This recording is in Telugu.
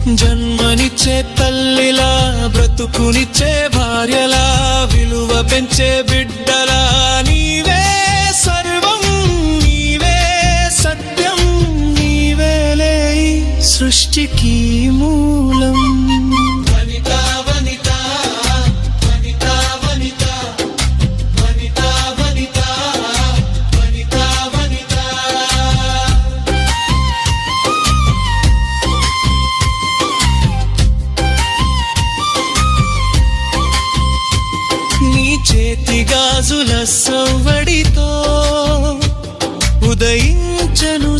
జన్మనిచ్చే తల్లిలా బ్రతుకునిచ్చే భార్యలా విలువ పెంచే బిడ్డలా నీవే సర్వం నీవే సత్యం నీవేలే సృష్టికి మూలం చేతి గాజుల సవ్వడితో ఉదయించను